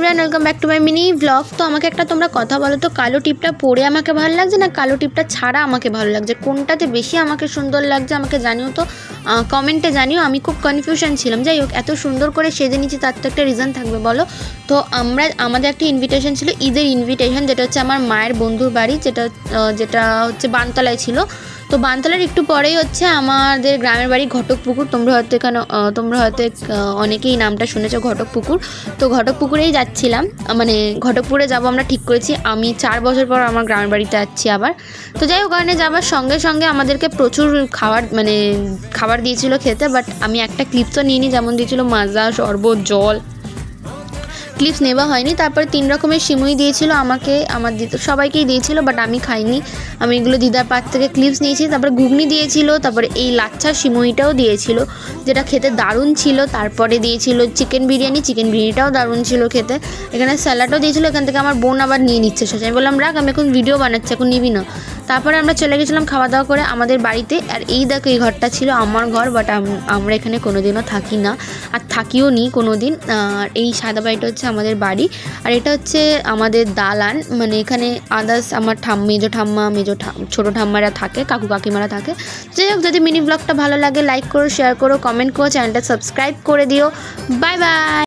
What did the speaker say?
Everyone, welcome back to my mini blog. তো আমাকে একটা তোমরা কথা বলো তো, কালো টিপটা পরে আমাকে ভালো লাগছে না কালো টিপটা ছাড়া আমাকে ভালো লাগছে, কোনটাতে বেশি আমাকে সুন্দর লাগছে আমাকে জানিও তো, কমেন্টে জানিও। আমি খুব কনফিউশন ছিলাম। যাই হোক, এত সুন্দর করে সেজে নিচ্ছি তার তো একটা রিজন থাকবে বলো। তো আমাদের একটা ইনভিটেশন ছিল, ঈদের ইনভিটেশন, যেটা হচ্ছে আমার মায়ের বন্ধুর বাড়ি, যেটা হচ্ছে বানতলায় ছিল। তো বানতলার একটু পরেই হচ্ছে আমাদের গ্রামের বাড়ি ঘটকপুকুর। তোমরা হয়তো অনেকেই নামটা শুনেছো, ঘটকপুকুর। তো ঘটকপুকুরেই যাচ্ছিলাম, মানে ঘটকপুরে যাব আমরা ঠিক করেছি। আমি 4 বছর পর আমার গ্রামের বাড়িতে যাচ্ছি আবার। তো যাই হোক, ওখানে যাওয়ার সঙ্গে সঙ্গে আমাদেরকে প্রচুর খাবার দিয়েছিল খেতে, বাট আমি একটা ক্লিপসও নিইনি। যেমন দিয়েছিল মাজা, শরবত, জল, ক্লিপস নেওয়া হয়নি। তারপর 3 রকমের সিমুই দিয়েছিল আমাকে, আমার সবাইকেই দিয়েছিল, বাট আমি খাইনি। আমি এগুলো দিদার পাত থেকে ক্লিপস নিয়েছি। তারপরে ঘুগনি দিয়েছিল, তারপরে এই লাচ্ছা সিমুইটাও দিয়েছিল, যেটা খেতে দারুণ ছিল। তারপরে দিয়েছিল চিকেন বিরিয়ানিটাও দারুণ ছিল খেতে। এখানে স্যালাডও দিয়েছিল। এখান থেকে আমার বোন আবার নিয়ে নিচ্ছে শশা। আমি বললাম রাখ, আমি এখন ভিডিও বানাচ্ছি, এখন নিবি না। তারপরে আমরা চলে গেছিলাম খাওয়া দাওয়া করে আমাদের বাড়িতে। আর এই দেখো, এই ঘরটা ছিল আমার ঘর, বাট আমরা এখানে কোনোদিনও থাকি না, আর থাকিও নি কোনো দিন। আর এই সাদা বাড়িটা হচ্ছে আমাদের বাড়ি, আর এটা হচ্ছে আমাদের দালান। মানে এখানে আদার্স আমার মেজো ঠাম্মা, ছোটো ঠাম্মারা থাকে, কাকু কাকিমারা থাকে। যাই হোক, যদি মিনি ব্লগটা ভালো লাগে লাইক করো, শেয়ার করো, কমেন্ট করো, চ্যানেলটা সাবস্ক্রাইব করে দিও। Bye bye.